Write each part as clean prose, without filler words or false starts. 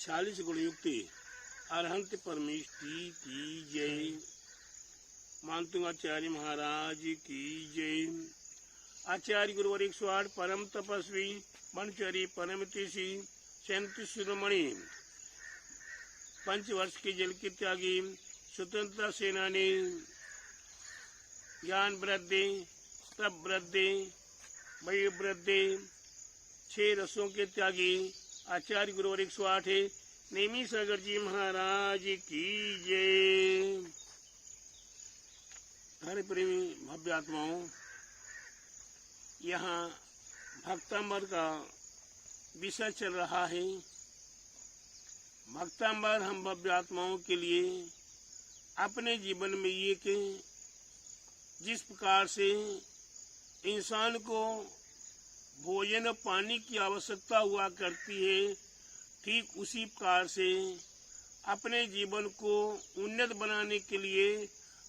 46 गुण युक्त अरहंत परमेष्ठी की जय। मानतुंगाचार्य महाराज की जय। आचार्य गुरुवर 108 परम तपस्वी बनचरी परम तिषि 37 शिरोमणि 5 वर्ष के जल के त्यागी स्वतंत्रता सेनानी ज्ञान वृद्धि तप वृद्धि वय वृद्धि 6 रसों के त्यागी आचार्य गुरुवर 108 नेमी सागर जी महाराज की जय। हरे प्रेमी भव्य आत्माओं, यहाँ भक्तांबर का विषय चल रहा है। भक्तांबर हम भव्य आत्माओं के लिए अपने जीवन में ये कि जिस प्रकार से इंसान को भोजन और पानी की आवश्यकता हुआ करती है, ठीक उसी प्रकार से अपने जीवन को उन्नत बनाने के लिए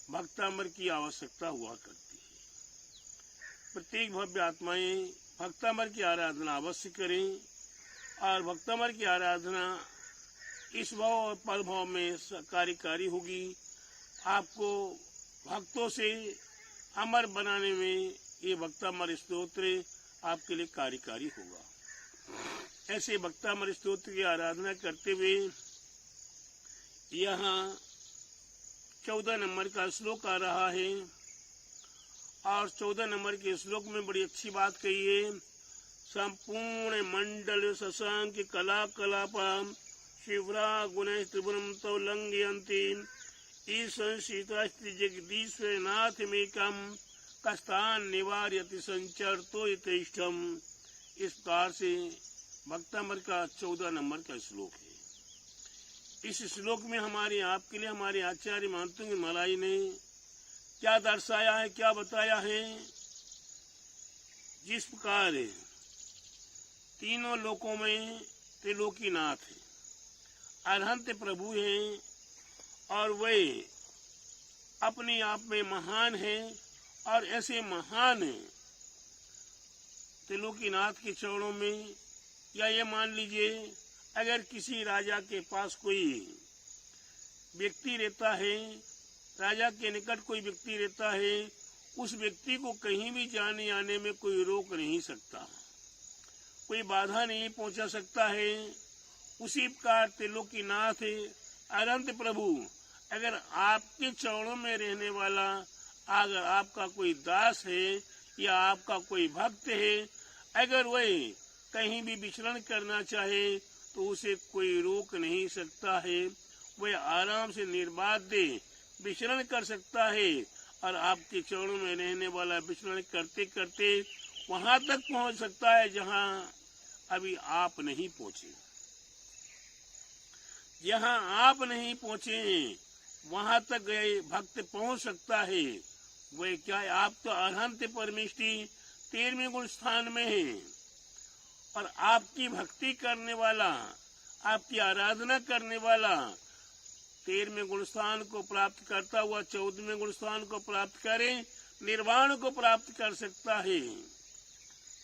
भक्तांबर की आवश्यकता हुआ करती है। प्रत्येक भव्य आत्माएं भक्तांबर की आराधना अवश्य करें और भक्तांबर की आराधना इस भाव और पद भाव में कार्यकारी होगी। आपको भक्तों से अमर बनाने में ये भक्तांबर स्तोत्र आपके लिए कार्यकारी होगा। ऐसे भक्तांबर स्तोत्र की आराधना करते हुए यहाँ 14 नंबर का श्लोक आ रहा है और 14 नंबर के श्लोक में बड़ी अच्छी बात कही है। संपूर्ण मंडल शशांक कला कलापम शिवरा गुण त्रिभुवनम तो लंघयन्ति ईशंसितास्ति जगदीश्वर नाथ मेकम कष्टान निवार्यति संचरतो यथेष्टम। इस प्रकार से भक्तांबर का 14 नंबर का श्लोक है। इस श्लोक में हमारे आपके लिए हमारे आचार्य मानतुंग महाराज ने क्या दर्शाया है, क्या बताया है। जिस प्रकार तीनों लोकों में त्रिलोकीनाथ है, अरहंत प्रभु हैं और वे अपने आप में महान हैं और ऐसे महान त्रिलोकीनाथ के चरणों में, या ये मान लीजिए अगर किसी राजा के पास कोई व्यक्ति रहता है, राजा के निकट कोई व्यक्ति रहता है, उस व्यक्ति को कहीं भी जाने आने में कोई रोक नहीं सकता, कोई बाधा नहीं पहुंचा सकता है। उसी प्रकार त्रिलोकीनाथ अनंत प्रभु अगर आपके चरणों में रहने वाला, अगर आपका कोई दास है या आपका कोई भक्त है, अगर वह कहीं भी विचरण करना चाहे तो उसे कोई रोक नहीं सकता है। वह आराम से निर्बाध विचरण कर सकता है और आपके चरणों में रहने वाला विचरण करते करते वहां तक पहुंच सकता है जहां अभी आप नहीं पहुंचे। जहां आप नहीं पहुंचे वहां तक गए भक्त पहुंच सकता है। वह क्या है, आप तो अरहंत परमेष्ठी 13वें गुण स्थान में है और आपकी भक्ति करने वाला, आपकी आराधना करने वाला 13वें गुण स्थान को प्राप्त करता हुआ 14वें गुण स्थान को प्राप्त करे, निर्वाण को प्राप्त कर सकता है।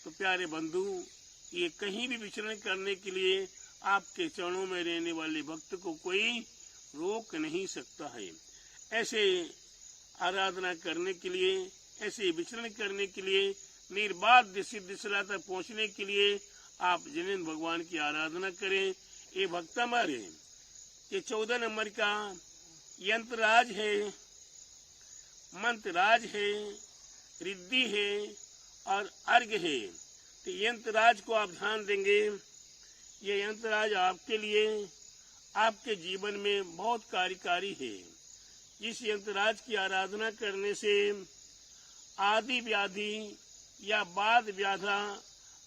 तो प्यारे बंधु, ये कहीं भी विचरण करने के लिए आपके चरणों में रहने वाले भक्त को कोई रोक नहीं सकता है। ऐसे आराधना करने के लिए, ऐसे विचरण करने के लिए, निर्बाध सिद्ध सला तक पहुँचने के लिए आप जिनेन्द्र भगवान की आराधना करें। ये भक्तांबर है। ये 14 नंबर का यंत्रराज है, मंत्रराज है, रिद्धि है और अर्घ है। तो यंत्रराज को आप ध्यान देंगे, ये यंत्रराज आपके लिए, आपके जीवन में बहुत कार्यकारी है। इस यंत्रराज की आराधना करने से आदि व्याधि या बाद व्याधा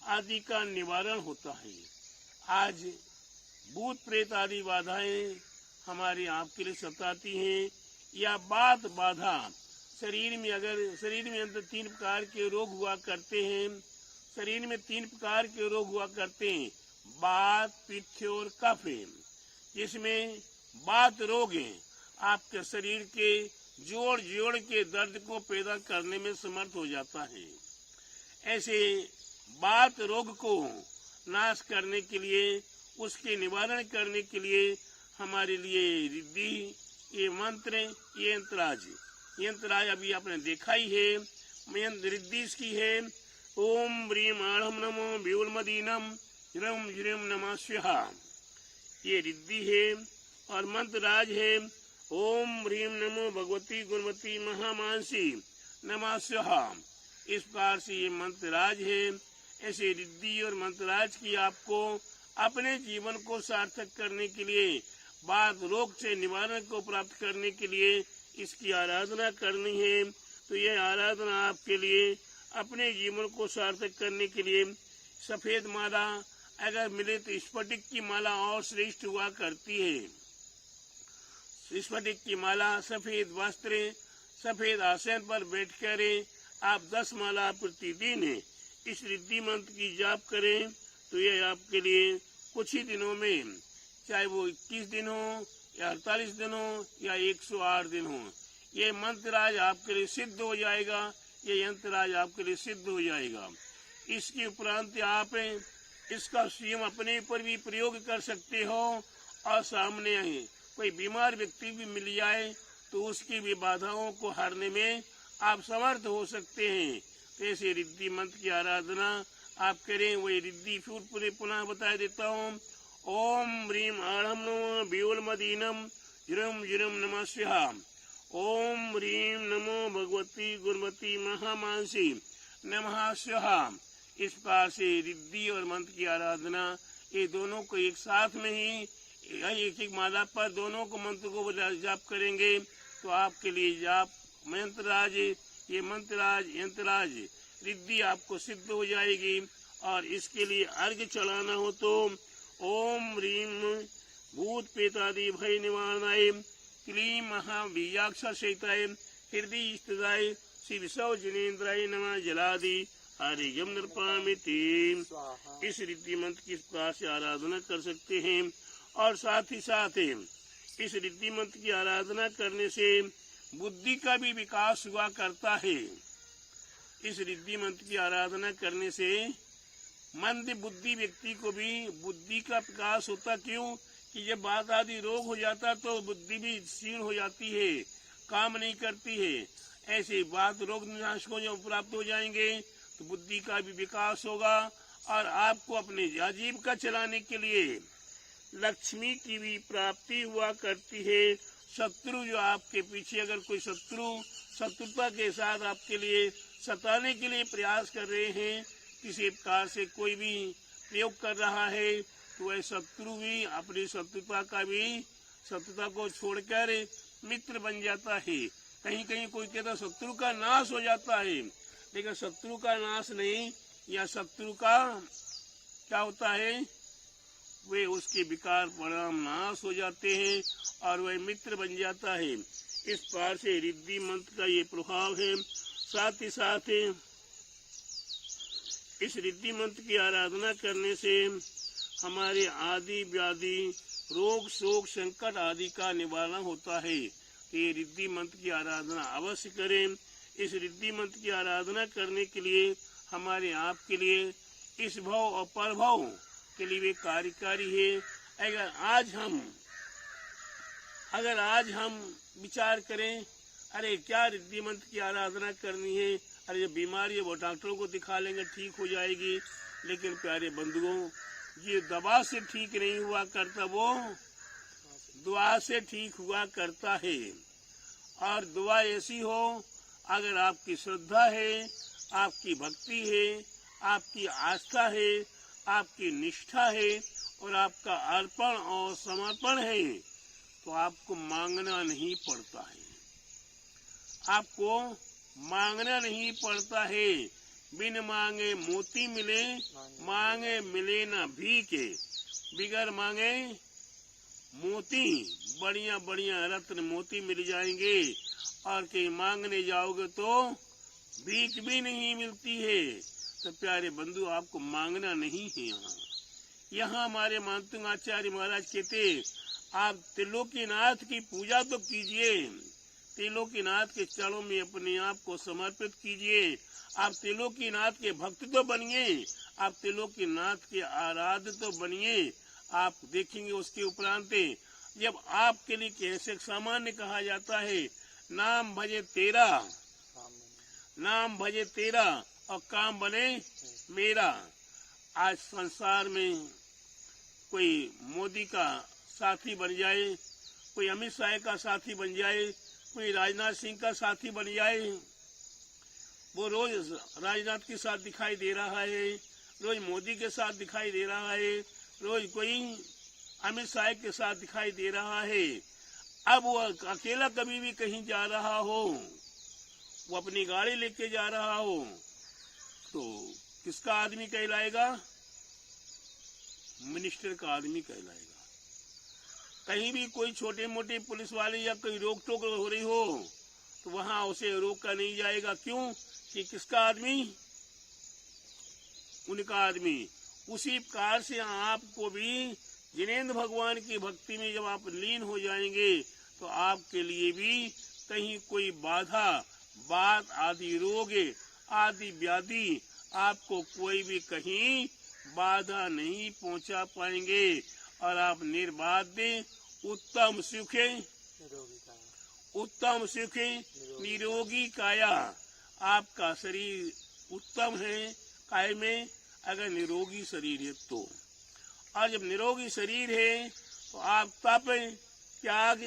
आदि का निवारण होता है। आज भूत प्रेत आदि बाधाएं हमारे आपके लिए सताती हैं, या बाद बाधा शरीर में, अगर शरीर में अंदर 3 प्रकार के रोग हुआ करते हैं, शरीर में 3 प्रकार के रोग हुआ करते हैं, बात, पित्त और कफ। जिसमें बात रोग है आपके शरीर के जोड़ जोड़ के दर्द को पैदा करने में समर्थ हो जाता है। ऐसे बात रोग को नाश करने के लिए उसके निवारण करने के लिए हमारे लिए रिद्धि, ये मंत्र, ये यंत्राज अभी आपने देखा ही है। रिद्धि इसकी है ओम ब्रीम आढ़म नमो व्योलमदीनम ह्रम ज्रीम नमः स्वाहा, ये रिद्धि है। और मंत्रराज है ओम ह्रीम नमो भगवती गुणवती महामानसी नमः स्वाहा। इस प्रकार से ये मंत्रराज है। ऐसे रिद्धि और मंत्रराज की आपको अपने जीवन को सार्थक करने के लिए, बात रोग से निवारण को प्राप्त करने के लिए इसकी आराधना करनी है। तो यह आराधना आपके लिए अपने जीवन को सार्थक करने के लिए सफेद माला अगर मिले तो स्फटिक की माला और श्रेष्ठ हुआ करती है। स्फटिक की माला, सफेद वस्त्र, सफेद आसन पर बैठकर आप 10 माला प्रतिदिन इस रिद्धि मंत्र की जाप करें तो यह आपके लिए कुछ ही दिनों में, चाहे वो 21 दिन हो या 48 दिन हो या 108 दिन हो, ये मंत्रराज आपके लिए सिद्ध हो जाएगा, ये यंत्रराज आपके लिए सिद्ध हो जाएगा। इसके उपरांत आप इसका स्वयं अपने पर भी प्रयोग कर सकते हो और सामने कोई बीमार व्यक्ति भी मिल जाए तो उसकी भी बाधाओं को हारने में आप समर्थ हो सकते हैं। तो ऐसे रिद्धि मंत्र की आराधना आप करें। वही रिद्धि फिर पुनः बता देता हूँ। ओम ह्रीम आढ़म नमो व्योलमदीनम ह्रम ज्रीम नमः स्वाहा। ओम ह्रीम नमो भगवती गुणवती महामानसी नमः स्वाहा। इस प्रकार से रिद्धि और मंत्र की आराधना ये दोनों को एक साथ में ही एक एक माला पर दोनों को मंत्र को जाप करेंगे तो आपके लिए जाप मंत्रराज, ये मंत्रराज यंत्रराज रिद्धि आपको सिद्ध हो जाएगी। और इसके लिए अर्घ्य चढ़ाना हो तो ओम ह्रीम भूत प्रेतादि भय निवारणाय क्लीं महाबीजाक्षरसहिताय हृदय स्थिताय श्री विषव जिनेन्द्राय नमः जलादि आर्यम नृपामिति। इस रिद्धि मंत्र की प्रकार से आराधना कर सकते हैं। और साथ ही साथ इस रिद्धि मंत्र की आराधना करने से बुद्धि का भी विकास हुआ करता है। इस रिद्धि मंत्र की आराधना करने से मंद बुद्धि व्यक्ति को भी बुद्धि का विकास होता। क्यों कि जब बात आदि रोग हो जाता तो बुद्धि भी क्षीण हो जाती है, काम नहीं करती है। ऐसी बात रोग निराश को जब प्राप्त हो जाएंगे तो बुद्धि का भी विकास होगा और आपको अपने आजीविका चलाने के लिए लक्ष्मी की भी प्राप्ति हुआ करती है। शत्रु जो आपके पीछे अगर कोई शत्रुता के साथ आपके लिए सताने के लिए प्रयास कर रहे हैं, किसी प्रकार से कोई भी प्रयोग कर रहा है तो वह शत्रु भी अपनी शत्रुता को छोड़कर मित्र बन जाता है। कहीं कहीं कोई कहता शत्रु का नाश हो जाता है, लेकिन शत्रु का नाश नहीं, या शत्रु का क्या होता है, वे उसके विकार परिणाम नाश हो जाते हैं और वह मित्र बन जाता है। इस प्रकार से रिद्धि मंत्र का ये प्रभाव है। साथ ही साथ इस रिद्धि मंत्र की आराधना करने से हमारे आदि व्याधि रोग शोक संकट आदि का निवारण होता है। ये रिद्धि मंत्र की आराधना अवश्य करें। इस रिद्धि मंत्र की आराधना करने के लिए हमारे आपके लिए इस भव और परभव के लिए वे कार्यकारी है। अगर आज हम विचार करें, अरे क्या रिद्धि मंत्र की आराधना करनी है, अरे जब बीमारी है वो डॉक्टरों को दिखा लेंगे ठीक हो जाएगी। लेकिन प्यारे बंधुओं, ये दवा से ठीक नहीं हुआ करता, वो दुआ से ठीक हुआ करता है। और दुआ ऐसी हो, अगर आपकी श्रद्धा है, आपकी भक्ति है, आपकी आस्था है, आपकी निष्ठा है और आपका अर्पण और समर्पण है तो आपको मांगना नहीं पड़ता है। आपको मांगना नहीं पड़ता है। बिन मांगे मोती मिले, मांगे मिले न भीखे। बिगर मांगे मोती, बढ़िया बढ़िया रत्न मोती मिल जाएंगे और कहीं मांगने जाओगे तो भीख भी नहीं मिलती है। तो प्यारे बंधु, आपको मांगना नहीं है। यहाँ हमारे मानतुंग आचार्य महाराज कहते, आप त्रिलोकीनाथ की पूजा तो कीजिए, त्रिलोकीनाथ के चरणों में अपने आप को समर्पित कीजिए। आप त्रिलोकीनाथ के भक्त तो बनिए, आप त्रिलोकीनाथ के आराध्य तो बनिए। आप देखेंगे उसके उपरांत जब आपके लिए कैसे सामान्य कहा जाता है, नाम भजे तेरा, नाम भजे तेरा और काम बने मेरा। आज संसार में कोई मोदी का साथी बन जाए, कोई अमित शाह का साथी बन जाए, कोई राजनाथ सिंह का साथी बन जाए, वो रोज राजनाथ के साथ दिखाई दे रहा है, रोज मोदी के साथ दिखाई दे रहा है, रोज कोई अमित शाह के साथ दिखाई दे रहा है। अब वो अकेला कभी भी कहीं जा रहा हो, वो अपनी गाड़ी लेके जा रहा हो, तो किसका आदमी कहलाएगा? मिनिस्टर का आदमी कहलाएगा। कहीं भी कोई छोटे मोटे पुलिस वाले या कोई रोक टोक हो रही हो तो वहां उसे रोका नहीं जाएगा। क्यों? कि किसका आदमी? उनका आदमी। उसी प्रकार से आपको भी जिनेंद्र भगवान की भक्ति में जब आप लीन हो जाएंगे तो आपके लिए भी कहीं कोई बाधा, बात आदि रोग आदि व्याधि आपको कोई भी कहीं बाधा नहीं पहुंचा पाएंगे और आप निर्बाध उत्तम सुख, उत्तम सुख निरोगी काया। आपका शरीर उत्तम है काय में, अगर निरोगी शरीर है तो। और जब निरोगी शरीर है तो आप तप, त्याग,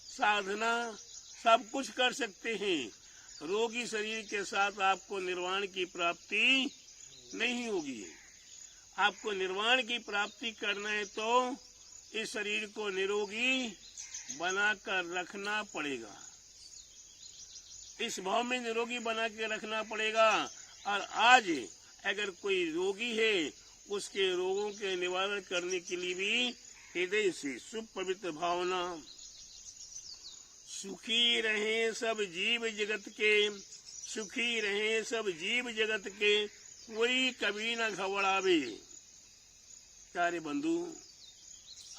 साधना सब कुछ कर सकते हैं। रोगी शरीर के साथ आपको निर्वाण की प्राप्ति नहीं होगी। आपको निर्वाण की प्राप्ति करना है तो इस शरीर को निरोगी बनाकर रखना पड़ेगा, इस भाव में निरोगी बना के रखना पड़ेगा। और आज अगर कोई रोगी है उसके रोगों के निवारण करने के लिए भी हृदय से शुभ पवित्र भावना, सुखी रहे सब जीव जगत के, सुखी रहे सब जीव जगत के, कोई कभी न घबरावे। प्यारे बंधु,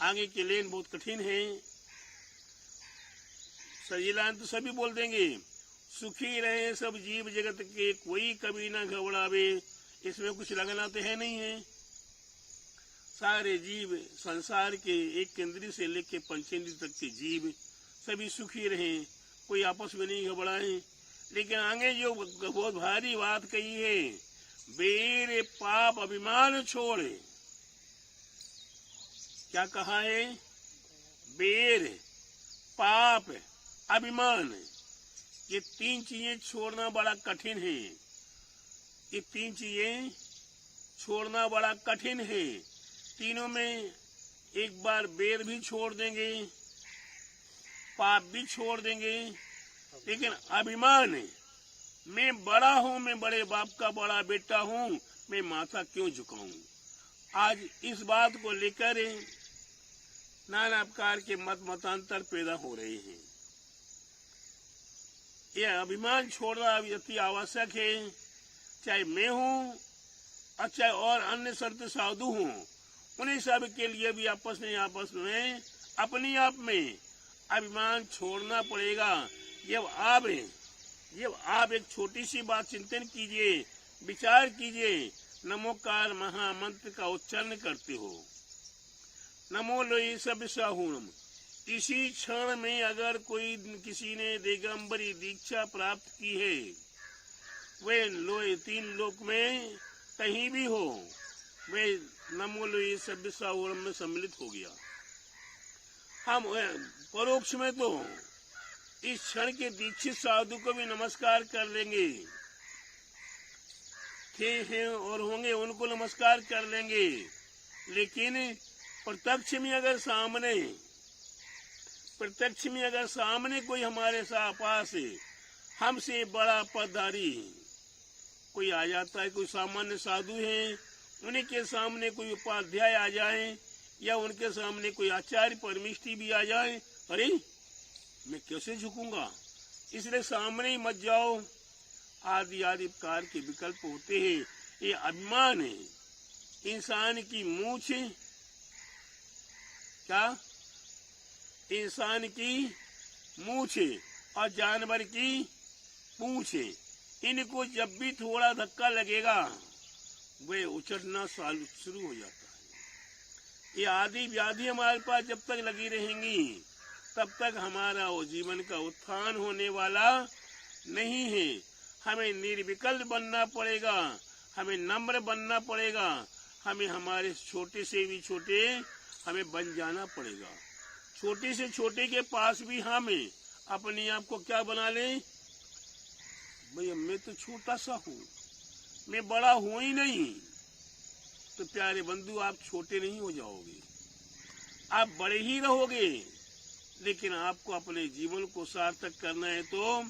आगे के लेन बहुत कठिन है। सजीलान तो सभी बोल देंगे, सुखी रहे सब जीव जगत के, कोई कभी न घबरावे। इसमें कुछ लगना तो है नहीं है। सारे जीव संसार के एक केंद्रीय से लेकर पंचेंद्रीय तक के जीव सभी सुखी रहे, कोई आपस में नहीं घबराए। लेकिन आगे जो बहुत भारी बात कही है, बेर पाप अभिमान छोड़े। क्या कहा है? बेर, पाप, अभिमान, ये तीन चीजें छोड़ना बड़ा कठिन है। ये तीन चीजें छोड़ना बड़ा कठिन है। तीनों में एक बार बेर भी छोड़ देंगे, पाप भी छोड़ देंगे, लेकिन अभिमान, मैं बड़ा हूँ, मैं बड़े बाप का बड़ा बेटा हूँ, मैं माथा क्यों झुकाऊं? आज इस बात को लेकर नाना प्रकार के मतांतर पैदा हो रहे हैं। यह अभिमान छोड़ना अति आवश्यक है। चाहे मैं हूँ और चाहे और अन्य संत साधु हूँ, उन्हें सब के लिए भी आपस में अपने आप में अभिमान छोड़ना पड़ेगा। जब आप एक छोटी सी बात चिंतन कीजिए, विचार कीजिए, नमोकार महामंत्र का उच्चारण करते हो, नमो लोई सब साहुणम, इसी क्षण में अगर कोई किसी ने दिगंबरी दीक्षा प्राप्त की है, वे लोई तीन लोक में कहीं भी हो, वे नमो लोई सब साहुणम में सम्मिलित हो गया। हम परोक्ष में तो इस क्षण के दीक्षित साधु को भी नमस्कार कर लेंगे, थे हैं और होंगे उनको नमस्कार कर लेंगे। लेकिन प्रत्यक्ष में अगर सामने कोई हमारे साथ पास हमसे बड़ा पदधारी कोई आ जाता है, कोई सामान्य साधु है, उन्हीं के सामने कोई उपाध्याय आ जाए या उनके सामने कोई आचार्य परमिष्ठी भी आ जाए, अरे मैं कैसे झुकूंगा, इसलिए सामने ही मत जाओ, आदि आदि प्रकार के विकल्प होते हैं। ये अभिमान है। इंसान की मूछ, क्या इंसान की मूछ और जानवर की पूंछ, इनको जब भी थोड़ा धक्का लगेगा वे उछलना शुरू हो जाता है। ये आदि व्याधि हमारे पास जब तक लगी रहेंगी तब तक हमारा वो जीवन का उत्थान होने वाला नहीं है। हमें निर्विकल्प बनना पड़ेगा, हमें नम्र बनना पड़ेगा, हमें हमारे छोटे से भी छोटे हमें बन जाना पड़ेगा। छोटे से छोटे के पास भी हमें अपने आप को क्या बना ले, भैया मैं तो छोटा सा हूँ, मैं बड़ा हूँ ही नहीं। तो प्यारे बंधु, आप छोटे नहीं हो जाओगे, आप बड़े ही रहोगे। लेकिन आपको अपने जीवन को सार्थक करना है तो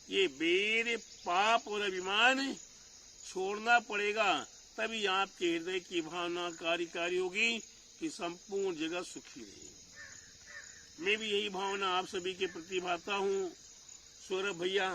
ये बेर, पाप और अभिमान छोड़ना पड़ेगा। तभी आपके हृदय की भावना कार्यकारी होगी कि संपूर्ण जगत सुखी रहे। मैं भी यही भावना आप सभी के प्रति भाता हूँ। सौरभ भैया,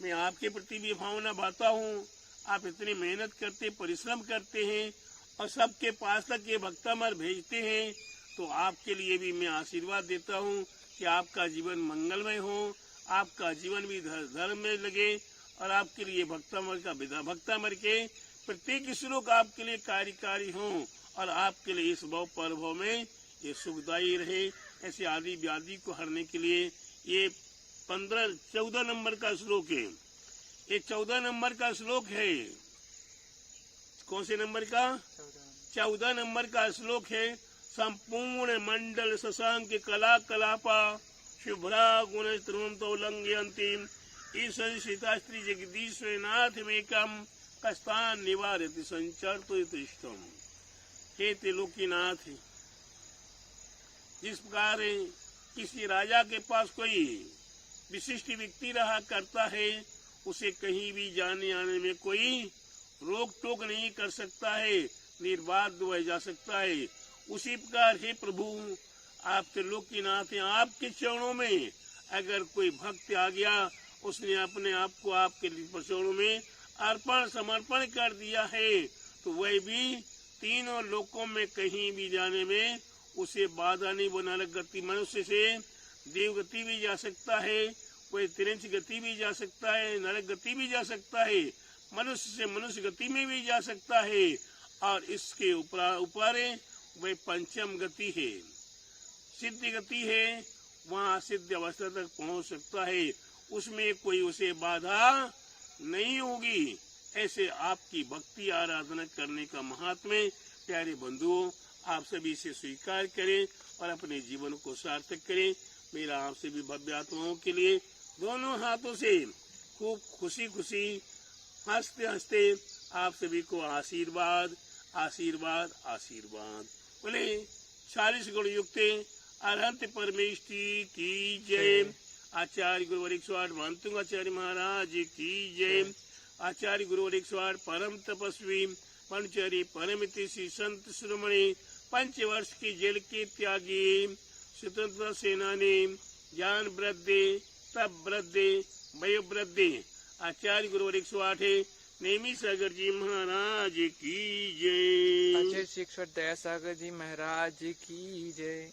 मैं आपके प्रति भी भावना भाता हूँ। आप इतनी मेहनत करते, परिश्रम करते हैं और सबके पास तक ये भक्तामर भेजते हैं, तो आपके लिए भी मैं आशीर्वाद देता हूँ कि आपका जीवन मंगलमय हो, आपका जीवन भी धर्म में लगे और आपके लिए भक्तामर के प्रत्येक श्लोक आपके लिए कार्यकारी हो और आपके लिए इस भव परभव में ये सुखदायी रहे। ऐसे आदि व्याधि को हरने के लिए ये 14 नंबर का श्लोक है। ये 14 नंबर का श्लोक है। कौन से नंबर का? 14 नंबर का श्लोक है। संपूर्ण मंडल शशांक कला कलापा शुभ्रा गुण तौलंघ्यन्ति ईश्वर सीता स्त्री जगदीश्वर नाथ मेकम कस्तान निवारति संचर्तुष्टम। हे त्रिलोकीनाथ, जिस प्रकार किसी राजा के पास कोई विशिष्ट व्यक्ति रहा करता है, उसे कहीं भी जाने आने में कोई रोक टोक नहीं कर सकता है, निर्बाध वह जा सकता है। उसी प्रकार हे प्रभु, आप त्रिलोकीनाथ हैं, आपके चरणों में अगर कोई भक्त आ गया, उसने अपने आप को आपके चरणों में अर्पण समर्पण कर दिया है, तो वह भी तीनों लोकों में कहीं भी जाने में उसे बाधा नहीं बना। गति मनुष्य से देव गति भी जा सकता है, कोई तिरंच गति भी जा सकता है, नरक गति भी जा सकता है, मनुष्य से मनुष्य गति में भी जा सकता है, और इसके ऊपर वह पंचम गति है, सिद्ध गति है, वहाँ सिद्ध अवस्था तक पहुँच सकता है, उसमें कोई उसे बाधा नहीं होगी। ऐसे आपकी भक्ति आराधना करने का महात्म्य प्यारे बंधुओं आप सभी से स्वीकार करें और अपने जीवन को सार्थक करें। मेरा आप सभी भव्य आत्माओं के लिए दोनों हाथों से खूब खुशी खुशी हंसते हंसते आप सभी को आशीर्वाद आशीर्वाद आशीर्वाद। बोले 40 गुण युक्त अरहंत परमेष्ठी की जय। आचार्य गुरुवर 108 भांतुंग आचार्य महाराज की जय। आचार्य गुरुवर 108 परम तपस्वी पंचरी परमिति श्री संत शिरोमणि 5 वर्ष की जेल के त्यागी स्वतंत्रता सेनानी ज्ञान वृद्धि तप वृद्धि वय वृद्धि आचार्य गुरुवर 108 नेमी सागर जी महाराज की जय। आचार्य शिक्षक दया सागर जी महाराज की जय।